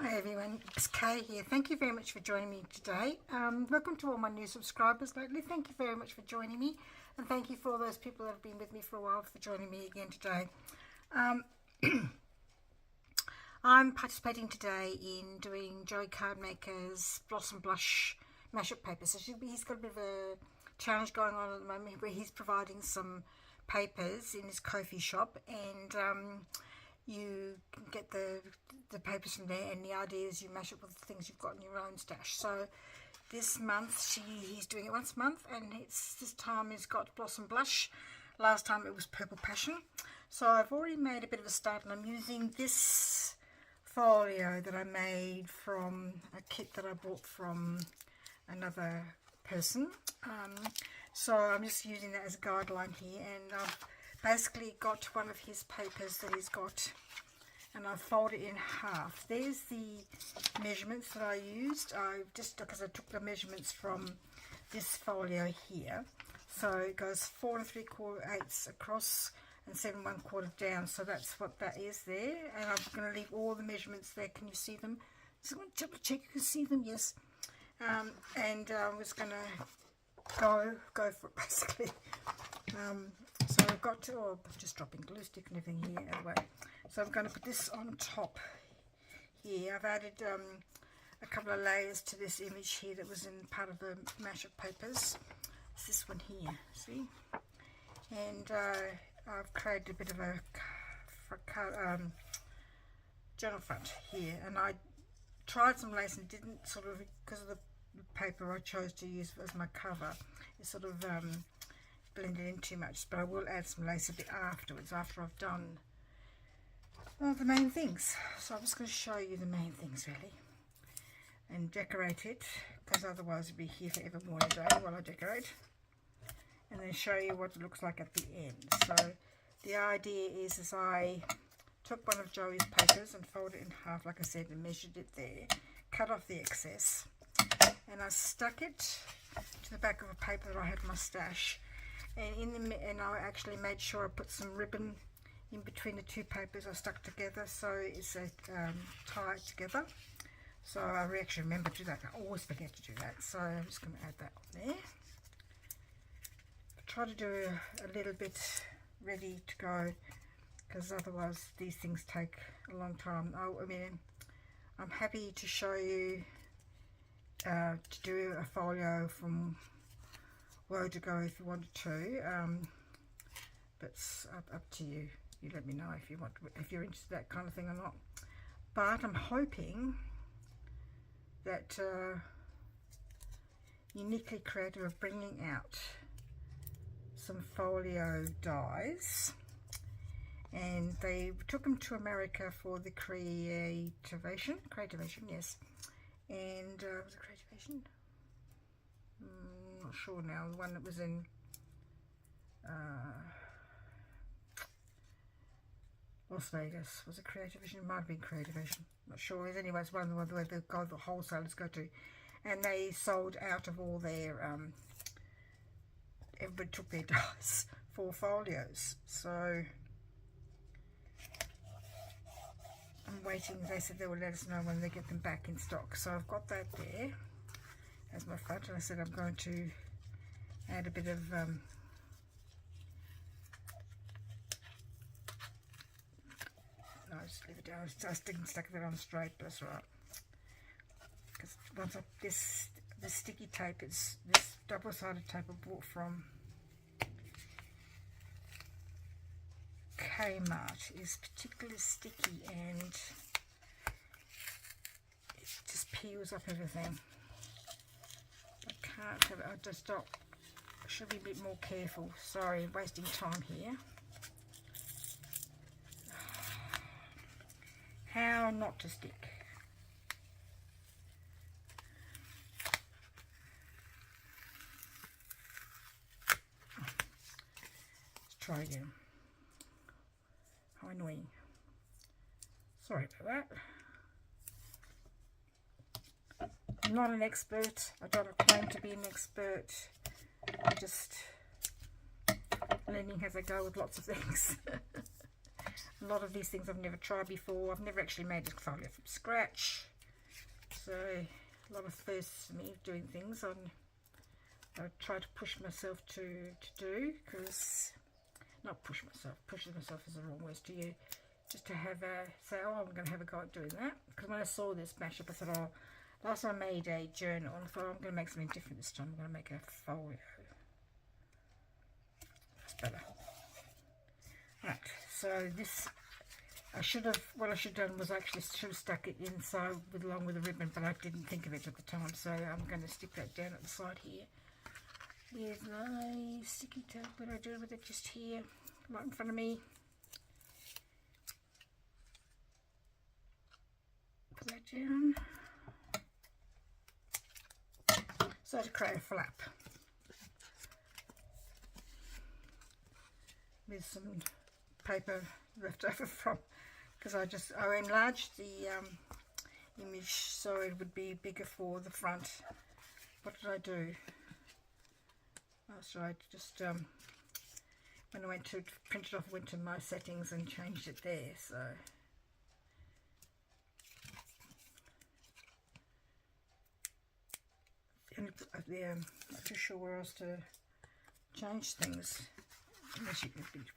Hi everyone, it's Kay here. Thank you very much for joining me today. Welcome to all my new subscribers lately. Thank you very much for joining me, and thank you for all those people that have been with me for a while for joining me again today. I'm participating today in doing Joey Cardmaker's Blossom Blush mashup paper. So he's got a bit of a challenge going on at the moment where he's providing some papers in his KoFi shop, and you can get the papers from there, and the idea is you mash up with the things you've got in your own stash. So this month he's doing it once a month, and this time he's got Blossom Blush. Last time it was Purple Passion. So I've already made a bit of a start, and I'm using this folio that I made from a kit that I bought from another person. So I'm just using that as a guideline here, and I've basically got one of his papers that he's got, and I fold it in half. There's the measurements that I used. Just because I took the measurements from this folio here. So it goes 4 3/4 across and 7 1/4 down. So that's what that is there. And I'm going to leave all the measurements there. Can you see them? Just want to double check you can see them. Yes. And I was going to go for it basically. So I've got to, I'm just dropping glue stick and everything here anyway. So I'm going to put this on top here. I've added a couple of layers to this image here that was in part of the mashup papers. It's this one here, see? And I've created a bit of a journal front here, and I tried some lace and didn't sort of, because of the paper I chose to use as my cover, it sort of blended in too much, but I will add some lace a bit afterwards, after I've done the main things. So I'm just going to show you the main things really, and decorate it, because otherwise it'll be here forever more a day while I decorate, and then show you what it looks like at the end. So the idea is I took one of Joey's papers and folded it in half, like I said, and measured it there, cut off the excess, and I stuck it to the back of a paper that I had in my stash. And I actually made sure I put some ribbon in between the two papers I stuck together, so it's tie it together. So I actually remember to do that. I always forget to do that, so I'm just going to add that on there. Try to do a little bit ready to go, because otherwise these things take a long time. I mean, I'm happy to show you to do a folio from where to go if you wanted to, but it's up to you. You let me know if you want, if you're into that kind of thing or not. But I'm hoping that Uniquely Creative are bringing out some folio dies, and they took them to America for the creativation, yes. And was it creativation? Not sure now. The one that was in Las Vegas, was it Creativation? It might have been Creativation, not sure. Anyway, it's one of the where the wholesalers go to, and they sold out of all their everybody took their dies for folios. So I'm waiting. They said they will let us know when they get them back in stock. So I've got that there as my front, and I said I'm going to add a bit of no, just leave it down. I didn't stick that on straight, but that's right. Because once this sticky tape, it's this double-sided tape I bought from Kmart, is particularly sticky, and it just peels up everything. I can't have it. I just should be a bit more careful. Sorry, wasting time here. How not to stick. Let's try again. How annoying. Sorry about that. I'm not an expert. I don't claim to be an expert. I'm just learning as I go with lots of things. A lot of these things I've never tried before. I've never actually made a folio from scratch. So a lot of firsts for me doing things I try to push myself to do, because not pushing myself is the wrong word to you, just to have say, oh, I'm going to have a go at doing that. Because when I saw this mashup, I thought, oh, last time I made a journal, I thought, I'm going to make something different this time. I'm going to make a folio. That's better. Right, so this, what I should have done was actually should have stuck it inside along with the ribbon, but I didn't think of it at the time, so I'm going to stick that down at the side here with my sticky tape. What do I do with it? Just here, right in front of me. Put that down. So to create a flap with some paper left over from, because I enlarged the image so it would be bigger for the front. What did I do? So I just when I went to print it off, I went to my settings and changed it there. So I'm not too sure where else to change things. Unless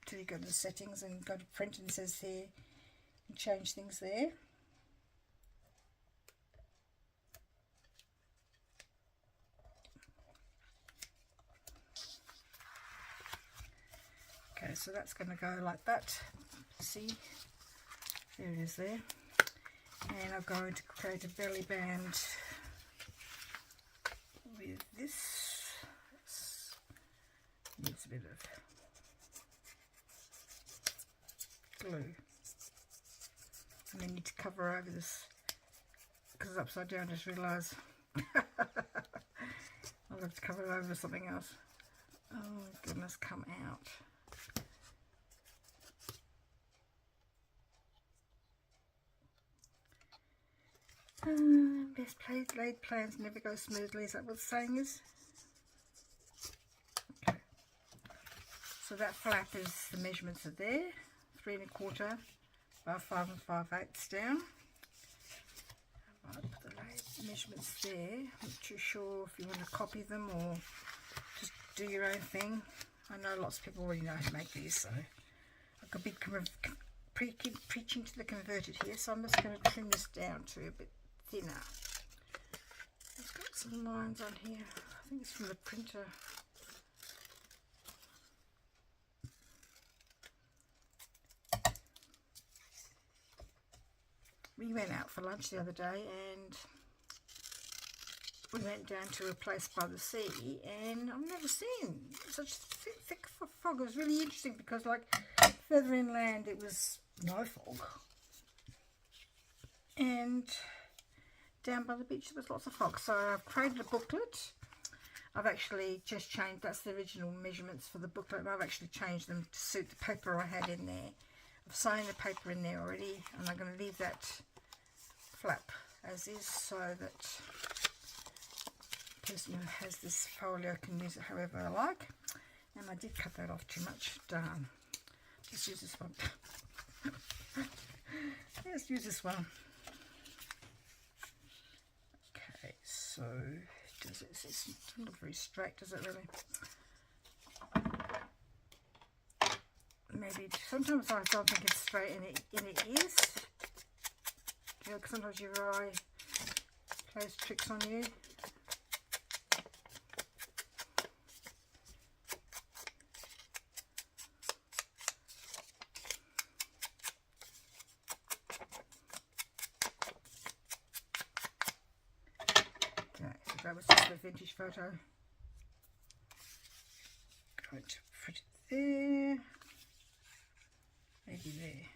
till you go to the settings and go to print, and it says here and change things there. Okay, so that's going to go like that. See, there it is there. And I'm going to create a belly band with this. Needs a bit of glue, and then need to cover over this because it's upside down. Just realised I'll have to cover it over something else. Oh goodness, come out. Best laid plans never go smoothly. Is that what the saying is? Okay. So that flap is, the measurements are there. 3 1/4 by 5 5/8 down. I'll put the measurements there. I'm not too sure if you want to copy them or just do your own thing. I know lots of people already know how to make these, so I could be preaching to the converted here. So I'm just going to trim this down to a bit thinner. It's got some lines on here. I think it's from the printer. We went out for lunch the other day and we went down to a place by the sea, and I've never seen such thick fog. It was really interesting because, like, further inland it was no fog, and down by the beach there was lots of fog. So I've created a booklet. I've actually just changed, that's the original measurements for the booklet, and I've actually changed them to suit the paper I had in there. I've sewn the paper in there already, and I'm going to leave that flap as is so that the person who has this folio can use it however I like. And I did cut that off too much. Darn. Just use this one. Let's use this one. Okay, so it's not very straight, does it really? Maybe sometimes I don't think it's straight, and it is. You know, 'cause sometimes your eye plays tricks on you. Okay, so that was just a vintage photo. Going to put it there. Maybe there.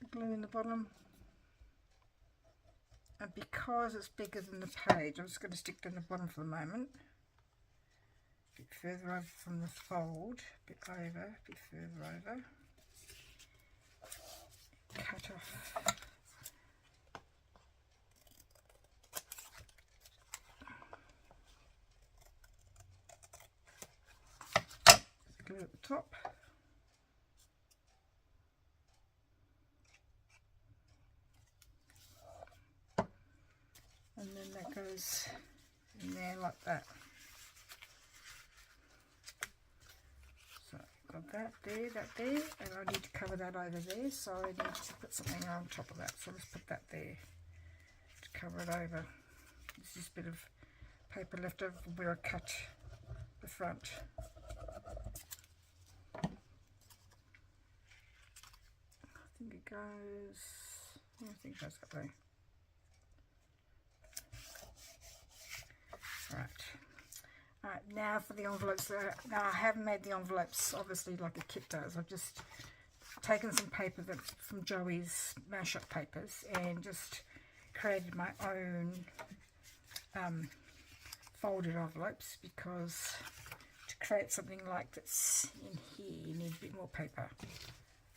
Glue in the bottom, and because it's bigger than the page, I'm just going to stick it in the bottom for the moment. A bit further over from the fold, a bit over, a bit further over. Cut off. Glue at the top. then that goes in there like that. So got that there, and I need to cover that over there, so I need to put something on top of that. So let's put that there to cover it over. There's this bit of paper left over where I cut the front. I think it goes, I think it goes that way. Right, now for the envelopes. Now I haven't made the envelopes obviously like a kit does. I've just taken some paper that's from Joey's mash-up papers and just created my own folded envelopes, because to create something like this in here you need a bit more paper.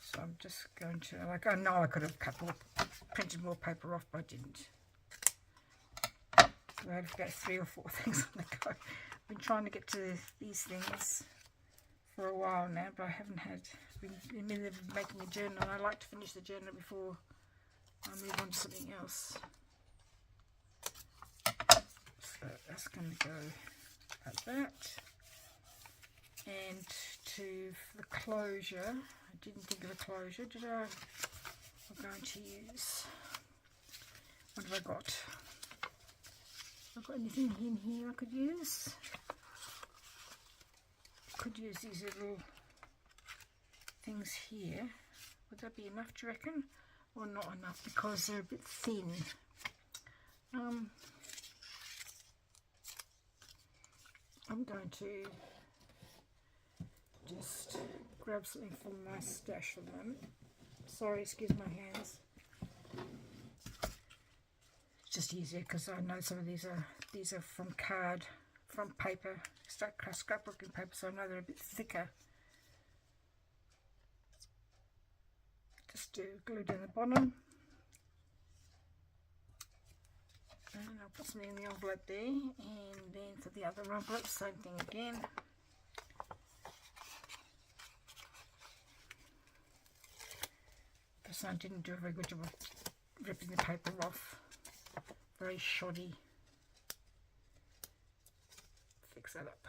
So I'm just going to, like, I know I could have printed more paper off, but I didn't. So I had to go 3 or 4 things on the go. I've been trying to get to these things for a while now, but I haven't had. I've been in the middle of making a journal, and I like to finish the journal before I move on to something else. So that's going to go like that. And for the closure, I didn't think of a closure, did I? I'm going to use, what have I got? Have I got anything in here I could use? Could use these little things here. Would that be enough, do you reckon? Or not enough, because they're a bit thin. I'm going to just grab something from my stash for the moment. Sorry, excuse my hands. It's just easier because I know some of these are from paper, scrapbooking paper, so I know they're a bit thicker. Just do glue down the bottom, and I'll put something in the envelope there, and then for the other envelope, same thing again. Because I didn't do a very good job of ripping the paper off. Very shoddy. Fix that up.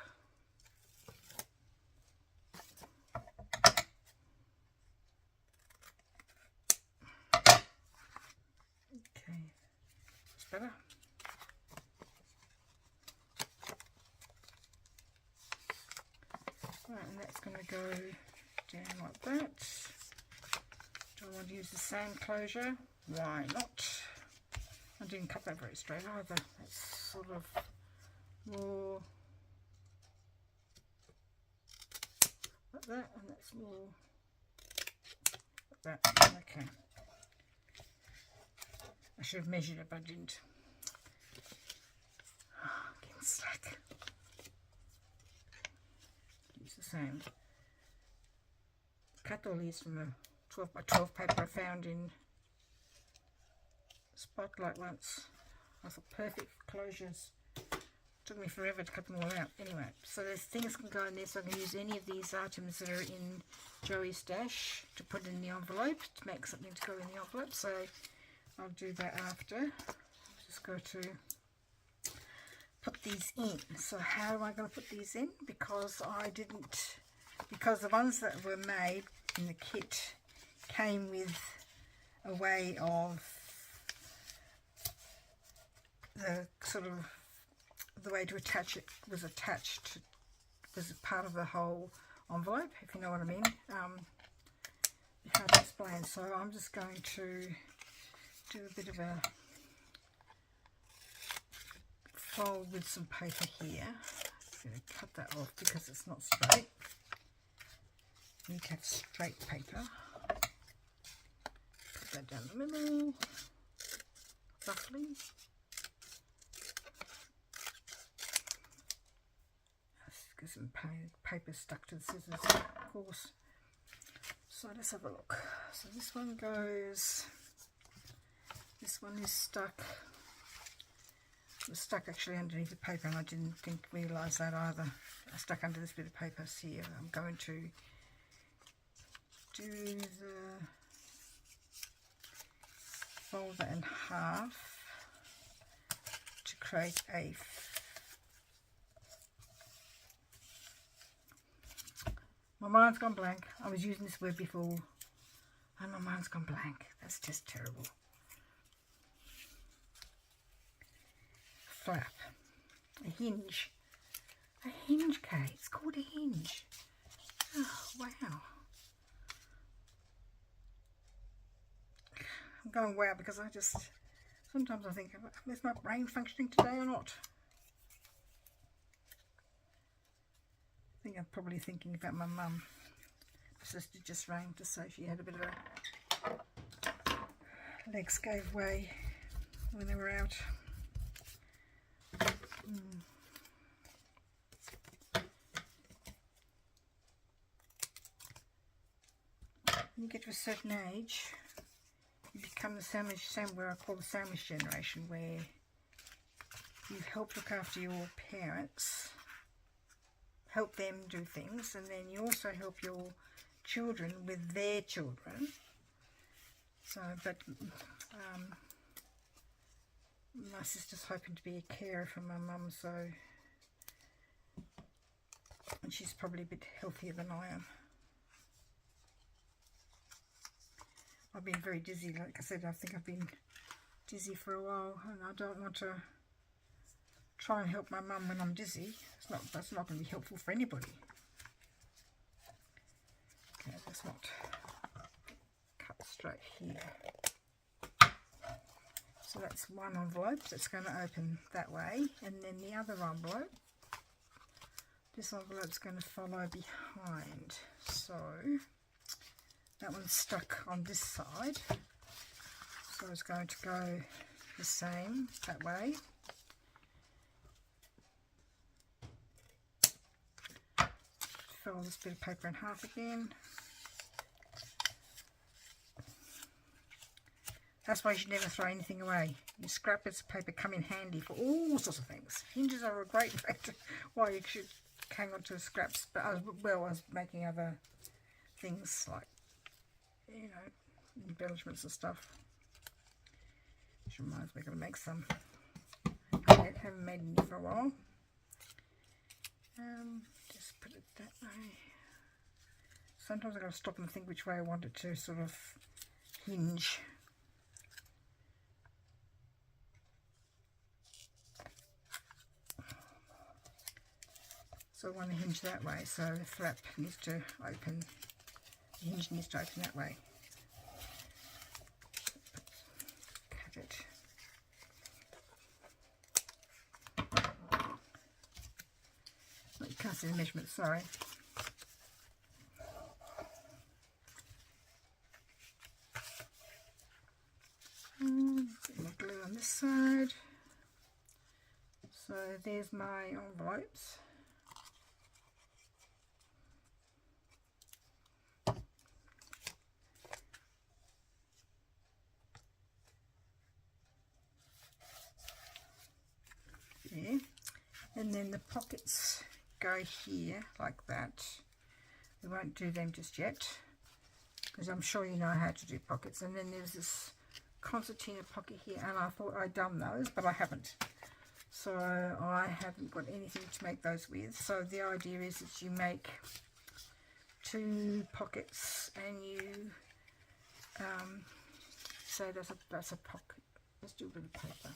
Okay, it's better. Right, and that's going to go down like that. Do I want to use the same closure? Why not? I didn't cut that very straight either. That's sort of more like that, and that's more like that. Okay. I should have measured it, but I didn't. Oh, getting slack. Use the same. Cut all these from the 12 by 12 paper I found in Spotlight once. I thought perfect closures. Took me forever to cut them all out. Anyway, so there's things can go in there, so I can use any of these items that are in Joey's stash to put in the envelope, to make something to go in the envelope. So I'll do that after. Just go to put these in. So how am I going to put these in? Because the ones that were made in the kit came with a way of the way to attach it was a part of the whole envelope, if you know what I mean. Hard to explain. So I'm just going to do a bit of a fold with some paper here. I'm going to cut that off because it's not straight. You need to have straight paper. Put that down the middle, roughly. Get some paper stuck to the scissors, of course. So let's have a look. So this one goes, this one is stuck. It was stuck actually underneath the paper, and I didn't realise that either. I stuck under this bit of paper. So here I'm going to do fold that in half to create a my mind's gone blank. I was using this word before and my mind's gone blank. That's just terrible. Flap. A hinge. A hinge, Kate. It's called a hinge. Oh, wow. I'm going wow because I just, sometimes I think, is my brain functioning today or not? I think I'm probably thinking about my mum. My sister just rang to say she had a bit of a, legs gave way when they were out. When you get to a certain age, you become the sandwich, where I call the sandwich generation, where you've helped look after your parents, help them do things, and then you also help your children with their children. So, but my sister's hoping to be a carer for my mum, so, and she's probably a bit healthier than I am. I've been very dizzy, like I said. I think I've been dizzy for a while, and I don't want to try and help my mum when I'm dizzy. That's not going to be helpful for anybody. Okay, let's not cut straight here. So that's one envelope that's going to open that way, and then the other envelope, this envelope's going to follow behind. So that one's stuck on this side, so it's going to go the same that way. Fold this bit of paper in half again. That's why you should never throw anything away. Your scrap bits of paper come in handy for all sorts of things. Hinges are a great factor why you should hang on to scraps, but as well as making other things like, you know, embellishments and stuff. Which reminds me, I'm going to make some. I haven't made any for a while. Just put it that way. Sometimes I've got to stop and think which way I want it to sort of hinge. So I want to hinge that way, so the flap needs to open. The hinge needs to open that way. Cut it. Oh, you can't see the measurement, sorry. Put my glue on this side. So there's my envelopes. And then the pockets go here like that. We won't do them just yet because I'm sure you know how to do pockets. And then there's this concertina pocket here, and I thought I'd done those, but I haven't. So I haven't got anything to make those with. So the idea is that you make two pockets, and you so that's a pocket. Let's do a bit of paper.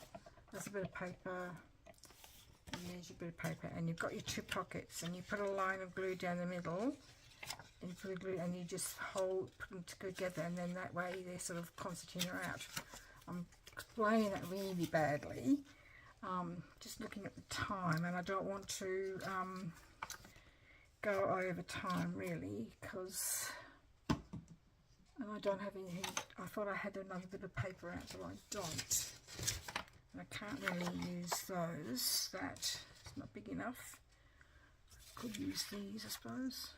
That's a bit of paper. And there's your bit of paper, and you've got your two pockets, and you put a line of glue down the middle, and you put a glue, and you just put them together, and then that way they sort of concertina out. I'm explaining that really badly, just looking at the time, and I don't want to go over time really, because I don't have anything. I thought I had another bit of paper out, but I don't. I can't really use those. That's not big enough. I could use these, I suppose.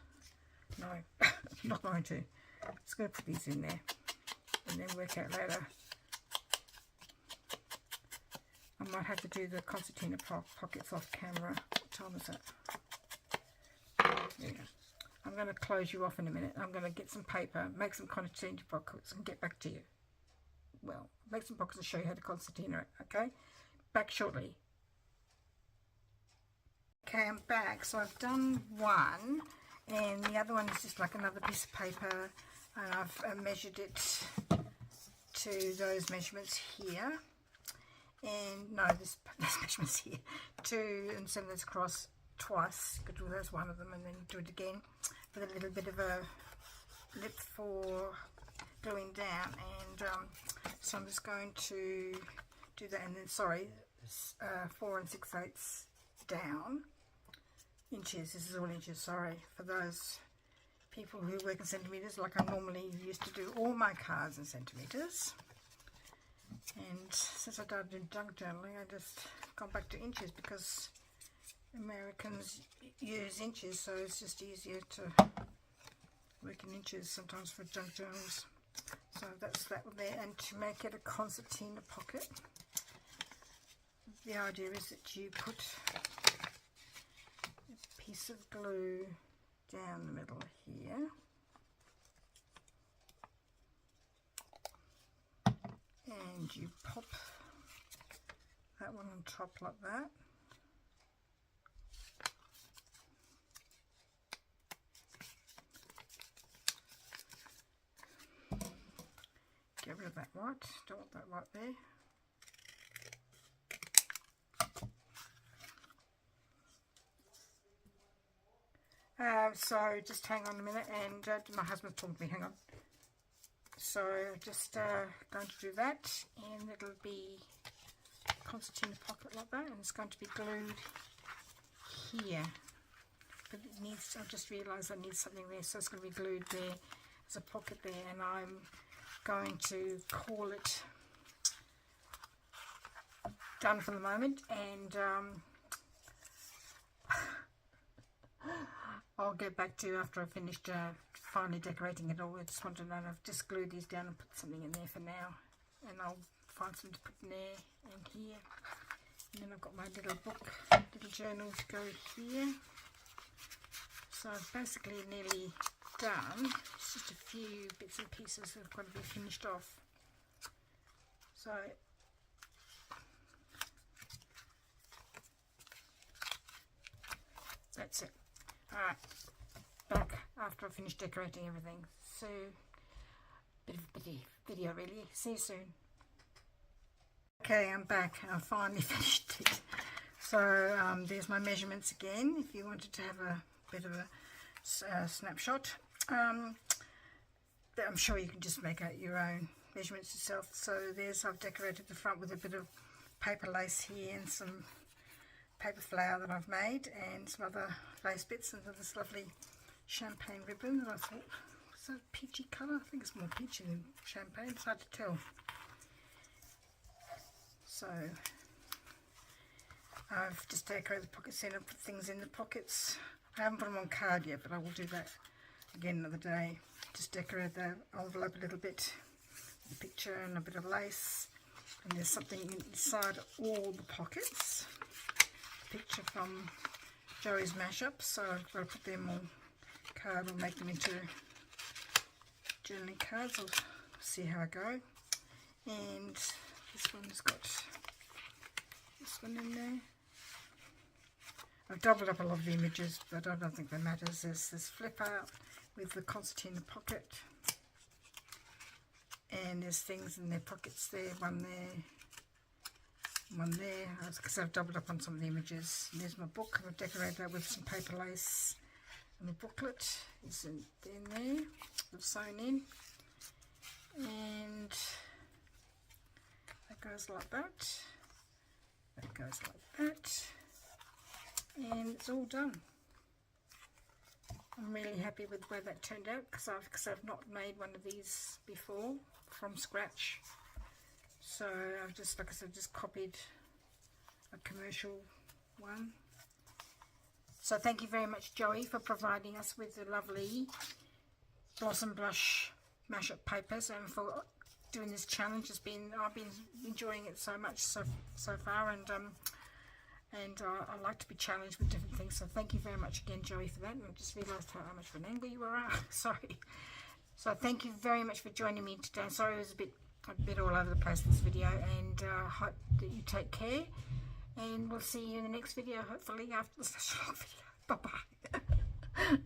No, I'm not going to. I'm just going to put these in there and then work out later. I might have to do the concertina pockets off camera. What time is it? There you go. I'm going to close you off in a minute. I'm going to get some paper, make some concertina pockets, and get back to you. Well, make some pockets and show you how to concertina it, okay? Back shortly. Okay, I'm back. So I've done one, and the other one is just like another piece of paper, and I've measured it to those measurements here, and no, this measurements here, 2 and 7 those across twice. Could do that's one of them, and then do it again with a little bit of a lip for gluing down. And so I'm just going to do that, and then 4 and 6/8 down inches. This is all inches, sorry, for those people who work in centimeters, like I normally used to do all my cards in centimeters. And since I started doing junk journaling, I just gone back to inches because Americans use inches, so it's just easier to work in inches sometimes for junk journals. So that's that there. And to make it a concertina pocket, the idea is that you put a piece of glue down the middle here, and you pop that one on top like that. Get rid of that white, don't want that white there. So just hang on a minute, and my husband's talking to me, hang on. So just going to do that, and it'll be concertina pocket like that, and it's going to be glued here. But it needs, I've just realised I need something there, so it's going to be glued there as a pocket there, and I'm going to call it done for the moment, and I'll get back to you after I've finished finally decorating it all. I just want to know, I've just glued these down and put something in there for now, and I'll find something to put in there and here. And then I've got my little book, little journal to go here. So I've basically nearly done. It's just a few bits and pieces that have got to be finished off. So that's it. Alright, back after I finish decorating everything. So, bit of a video really. See you soon. Okay, I'm back. I finally finished it. So, there's my measurements again, if you wanted to have a bit of a snapshot. I'm sure you can just make out your own measurements yourself. So, I've decorated the front with a bit of paper lace here and some paper flower that I've made, and some other lace bits, and this lovely champagne ribbon that I thought was a peachy colour. I think it's more peachy than champagne, it's hard to tell. So I've just decorated the pockets in and put things in the pockets. I haven't put them on card yet, but I will do that again another day. Just decorate the envelope a little bit with a picture and a bit of lace, and there's something inside all the pockets. Picture from Joey's mashup, so I've got to put them on card or make them into journaling cards. I'll see how I go. And this one's got this one in there. I've doubled up a lot of the images, but I don't think that matters. There's this flip out with the concertina pocket, and there's things in their pockets there, one there, because I've doubled up on some of the images. And there's my book. I've decorated that with some paper lace, and the booklet is in there, it's sewn in, and that goes like that, that goes like that, and it's all done. I'm really happy with the way that turned out, because I've not made one of these before from scratch. So I've just, like I said, just copied a commercial one. So thank you very much, Joey, for providing us with the lovely Blossom Blush mashup papers, and for doing this challenge. I've been enjoying it so much so far, and I like to be challenged with different things. So thank you very much again, Joey, for that. And I just realised how much of an angle you were at. Sorry. So thank you very much for joining me today. Sorry it was a bit all over the place, this video, and I hope that you take care, and we'll see you in the next video, hopefully after the special video. Bye bye.